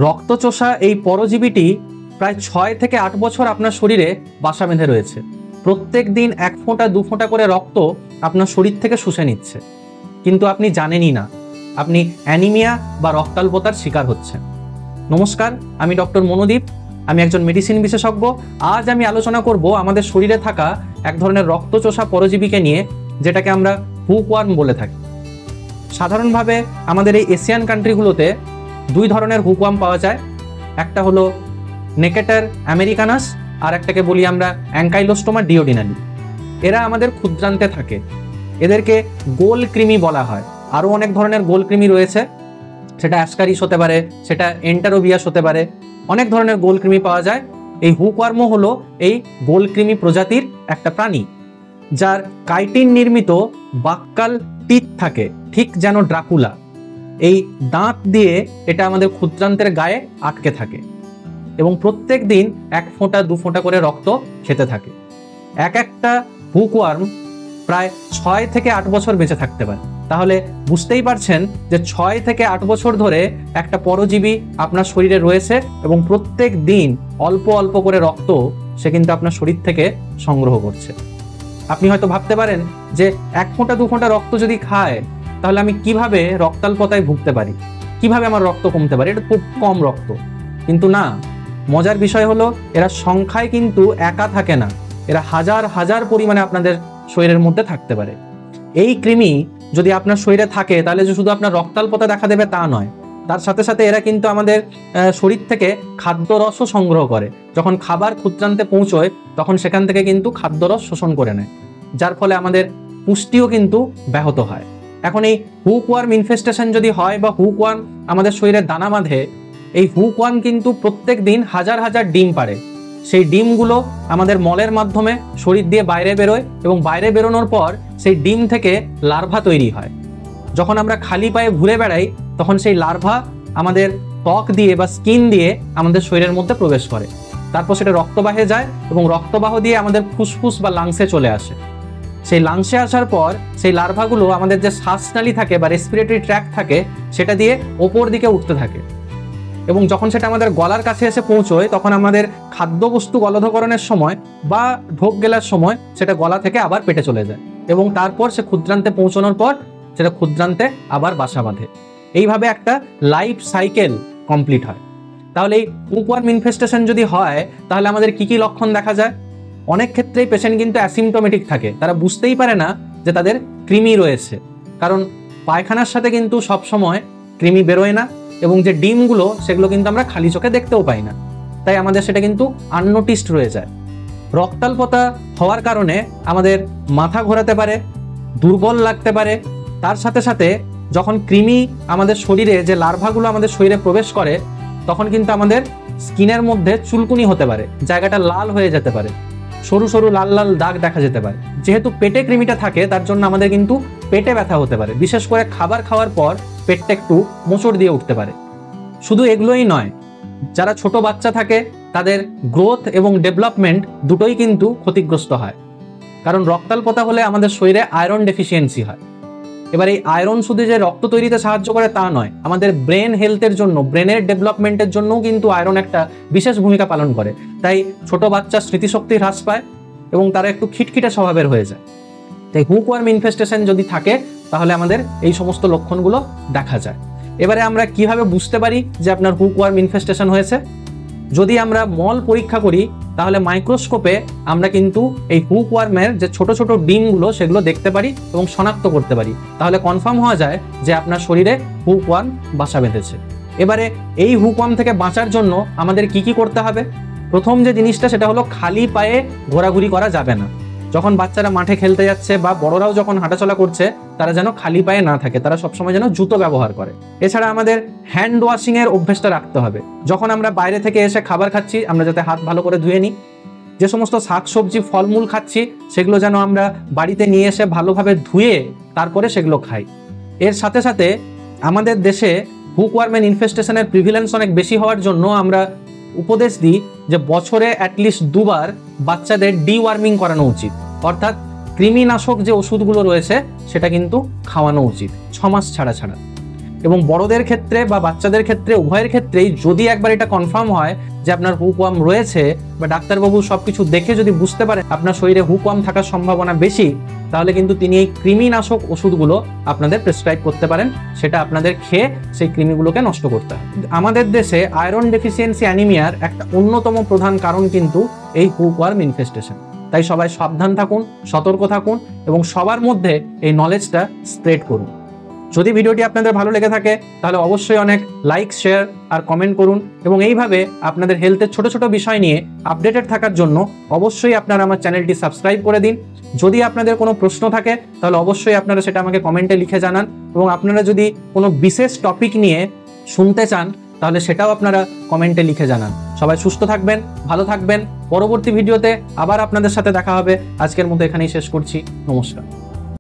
রক্তচোষা এই পরজীবীটি প্রায় 6 থেকে 8 বছর আপনার শরীরে বাসা বেঁধে রয়েছে। প্রত্যেক দিন 1 ফোঁটা 2 ফোঁটা করে রক্ত আপনার শরীর থেকে শুষে নিচ্ছে, কিন্তু আপনি জানেনই না আপনি অ্যানিমিয়া বা রক্তাল্পতার শিকার হচ্ছেন। নমস্কার, আমি ডক্টর মনোদীপ, আমি একজন মেডিসিন বিশেষজ্ঞ। আজ আমি আলোচনা করব আমাদের শরীরে থাকা এক ধরনের রক্তচোষা পরজীবীকে নিয়ে, যেটাকে আমরা হুকওয়ার্ম বলে থাকি। সাধারণভাবে আমাদের এই এশিয়ান কান্ট্রিগুলোতে 2 ধরনের হুকওয়ার্ম পাওয়া যায়। একটা হলো নেকেটার আমেরিকানাস, আর একটাকে বলি আমরা অ্যাঙ্কাইলোস্টোমা ডিওডিনালি। এরা আমাদের ক্ষুদ্রান্তে থাকে, এদেরকে গোল কৃমি বলা হয়। আরও অনেক ধরনের গোল কৃমি রয়েছে, সেটা অ্যাসকারিস হতে পারে, সেটা এন্টারোবিয়াস হতে পারে, অনেক ধরনের গোল কৃমি পাওয়া যায়। এই হুকওয়ার্মও হলো এই গোল কৃমি প্রজাতির একটা প্রাণী, যার কাইটিন নির্মিত বাক্কাল টিথ থাকে, ঠিক যেন ড্রাকুলা। এই দাঁত দিয়ে এটা আমাদের ক্ষুদ্রান্তের গায়ে আটকে থাকে এবং প্রত্যেক দিন 1 ফোঁটা 2 ফোঁটা করে রক্ত খেতে থাকে। একটা হুকওয়ার্ম প্রায় 6 থেকে 8 বছর বেঁচে থাকতে পারে। তাহলে বুঝতেই পারছেন যে 6 থেকে 8 বছর ধরে একটা পরজীবী আপনার শরীরে রয়েছে এবং প্রত্যেক দিন অল্প অল্প করে রক্ত সে কিন্তু আপনার শরীর থেকে সংগ্রহ করছে। আপনি হয়তো ভাবতে পারেন যে 1 ফোঁটা 2 ফোঁটা রক্ত যদি খায়, তাহলে আমি কিভাবে রক্তাল্পতায় ভুগতে পারি, কিভাবে আমার রক্ত কমতে পারে, এটা খুব কম রক্ত। কিন্তু না, মজার বিষয় হলো এরা সংখ্যায় কিন্তু একা থাকে না, এরা হাজার হাজার পরিমাণে আপনাদের শরীরের মধ্যে থাকতে পারে। এই কৃমি যদি আপনার শরীরে থাকে, তাহলে যে শুধু আপনার রক্তাল্পতা দেখা দেবে তা নয়, তার সাথে সাথে এরা কিন্তু আমাদের শরীর থেকে খাদ্যরসও সংগ্রহ করে। যখন খাবার ক্ষুদ্রান্তে পৌঁছয়, তখন সেখান থেকে কিন্তু খাদ্যরস শোষণ করে নেয়, যার ফলে আমাদের পুষ্টিও কিন্তু ব্যাহত হয়। এখন এই হুকওয়ার্ম ইনফেস্টেশন যদি হয় বা হুকওয়ার্ম আমাদের শরীরে দানা বাঁধে, এই হুকওয়ার্ম কিন্তু প্রত্যেক দিন হাজার হাজার ডিম পাড়ে। সেই ডিমগুলো আমাদের মলের মাধ্যমে শরীর দিয়ে বাইরে বেরোয় এবং বাইরে বেরোনোর পর সেই ডিম থেকে লার্ভা তৈরি হয়। যখন আমরা খালি পায়ে ঘুরে বেড়াই, তখন সেই লার্ভা আমাদের ত্বক দিয়ে বা স্কিন দিয়ে আমাদের শরীরের মধ্যে প্রবেশ করে। তারপর সেটা রক্তবাহে যায় এবং রক্তবাহ দিয়ে আমাদের ফুসফুস বা লাংসে চলে আসে। সেই লাংসে আসার পর সেই লার্ভাগুলো আমাদের যে শ্বাসনালী থাকে বা রেসপিরেটরি ট্র্যাক্ট থাকে, সেটা দিয়ে ওপর দিকে উঠতে থাকে এবং যখন সেটা আমাদের গলার কাছে এসে পৌঁছয়, তখন আমাদের খাদ্যবস্তু গলধকরণের সময় বা ঢোক গেলার সময় সেটা গলা থেকে আবার পেটে চলে যায় এবং তারপর সে ক্ষুদ্রান্তে পৌঁছানোর পর সেটা ক্ষুদ্রান্তে আবার বাসা বাঁধে। এইভাবে একটা লাইফ সাইকেল কমপ্লিট হয়। তাহলে এই হুকওয়ার্ম ইনফেস্টেশন যদি হয়, তাহলে আমাদের কি কি লক্ষণ দেখা যায়? অনেক ক্ষেত্রেই পেশেন্ট কিন্তু অ্যাসিমটোমেটিক থাকে, তারা বুঝতেই পারে না যে তাদের কৃমি রয়েছে, কারণ পায়খানার সাথে কিন্তু সবসময় কৃমি বেরোয় না এবং যে ডিমগুলো সেগুলো কিন্তু আমরা খালি চোখে দেখতেও পাই না, তাই আমাদের সেটা কিন্তু আননোটিসড রয়ে যায়। রক্তাল্পতা হওয়ার কারণে আমাদের মাথা ঘোরাতে পারে, দুর্বল লাগতে পারে। তার সাথে সাথে যখন কৃমি আমাদের শরীরে, যে লার্ভাগুলো আমাদের শরীরে প্রবেশ করে, তখন কিন্তু আমাদের স্কিনের মধ্যে চুলকুনি হতে পারে, জায়গাটা লাল হয়ে যেতে পারে, সরু সরু লাল লাল দাগ দেখা যেতে পারে। যেহেতু পেটে কৃমিটা থাকে, তার জন্য আমাদের কিন্তু পেটে ব্যথা হতে পারে, বিশেষ করে খাবার খাওয়ার পর পেটটা একটু মোচড় দিয়ে উঠতে পারে। শুধু এগুলোই নয়, যারা ছোট বাচ্চা থাকে তাদের গ্রোথ এবং ডেভেলপমেন্ট দুটোই কিন্তু ক্ষতিগ্রস্ত হয়, কারণ রক্তাল্পতা হলে আমাদের শরীরে আয়রন ডেফিসিয়েন্সি হয়। এবার এই আয়রন শুধু যে রক্ত তৈরিতে সাহায্য করে তা নয়, আমাদের ব্রেন হেলথের জন্য, ব্রেনের ডেভেলপমেন্টের জন্যও কিন্তু আয়রন একটা বিশেষ ভূমিকা পালন করে। তাই ছোট বাচ্চা স্মৃতিশক্তি হ্রাস পায় এবং তারা একটু খিটখিটে স্বভাবের হয়ে যায়। তাই হুকওয়ার্ম ইনফেস্টেশন যদি থাকে, তাহলে আমাদের এই সমস্ত লক্ষণগুলো দেখা যায়। এবারে আমরা কিভাবে বুঝতে পারি যে আপনার হুকওয়ার্ম ইনফেস্টেশন হয়েছে? যদি আমরা মল পরীক্ষা করি, তাহলে মাইক্রোস্কোপে আমরা কিন্তু এই হুকওয়ার্মের যে ছোট ছোট ডিমগুলো সেগুলো দেখতে পারি এবং শনাক্ত করতে পারি। তাহলে কনফার্ম হওয়া যায় যে আপনার শরীরে হুকওয়ার্ম বাসা বেঁধেছে। এবারে এই হুকওয়ার্ম থেকে বাঁচার জন্য আমাদের কি কি করতে হবে? প্রথম যে জিনিসটা, সেটা হলো খালি পায়ে ঘোরাঘুরি করা যাবে না। যখন বাচ্চারা মাঠে খেলতে যাচ্ছে বা বড়রাও যখন হাঁটাচলা করছে, তারা যেন খালি পায়ে না থাকে, তারা সবসময় যেন জুতো ব্যবহার করে। এছাড়া আমাদের হ্যান্ড ওয়াশিংয়ের অভ্যেসটা রাখতে হবে। যখন আমরা বাইরে থেকে এসে খাবার খাচ্ছি, আমরা যাতে হাত ভালো করে ধুয়ে নিই। যে সমস্ত শাকসবজি ফলমূল খাচ্ছি, সেগুলো যেন আমরা বাড়িতে নিয়ে এসে ভালোভাবে ধুয়ে তারপরে সেগুলো খাই। এর সাথে সাথে আমাদের দেশে হুকওয়ার্মের ইনফেস্টেশনের প্রিভিলেন্স অনেক বেশি হওয়ার জন্য আমরা উপদেশ দিই যে বছরে অ্যাটলিস্ট 2 বার বাচ্চাদের ডিওয়ার্মিং করানো উচিত, অর্থাৎ কৃমিনাশক যে ওষুধগুলো রয়েছে সেটা কিন্তু খাওয়ানো উচিত 6 মাস ছাড়া ছাড়া। এবং বড়দের ক্ষেত্রে বা বাচ্চাদের ক্ষেত্রে উভয়ের ক্ষেত্রেই যদি একবার এটা কনফার্ম হয় যে আপনার হুকওয়ার্ম রয়েছে বা ডাক্তারবাবু সবকিছু দেখে যদি বুঝতে পারে আপনার শরীরে হুকওয়ার্ম থাকার সম্ভাবনা বেশি, তাহলে কিন্তু তিনি এই কৃমিনাশক ওষুধগুলো আপনাদের প্রেসক্রাইব করতে পারেন। সেটা আপনাদের খেয়ে সেই কৃমিগুলোকে নষ্ট করতে হয়। আমাদের দেশে আয়রন ডেফিসিয়েন্সি অ্যানিমিয়ার একটা অন্যতম প্রধান কারণ কিন্তু এই হুকওয়ার্ম ইনফেস্টেশন। তাই সবাই সাবধান থাকুন, সতর্ক থাকুন এবং সবার মধ্যে এই নলেজটা স্প্রেড করুন। যদি ভিডিওটি আপনাদের ভালো লেগে থাকে তাহলে অবশ্যই অনেক লাইক, শেয়ার আর কমেন্ট করুন এবং এইভাবে আপনাদের হেলথের ছোট ছোট বিষয় নিয়ে আপডেটেড থাকার জন্য অবশ্যই আপনারা আমার চ্যানেলটি সাবস্ক্রাইব করে দিন। যদি আপনাদের কোনো প্রশ্ন থাকে তাহলে অবশ্যই আপনারা সেটা আমাকে কমেন্টে লিখে জানান এবং আপনারা যদি কোনো বিশেষ টপিক নিয়ে শুনতে চান তাহলে সেটাও আপনারা কমেন্টে লিখে জানান। সবাই সুস্থ থাকবেন, ভালো থাকবেন। পরবর্তী ভিডিওতে আবার আপনাদের সাথে দেখা হবে। আজকের মতো এখানেই শেষ করছি। নমস্কার।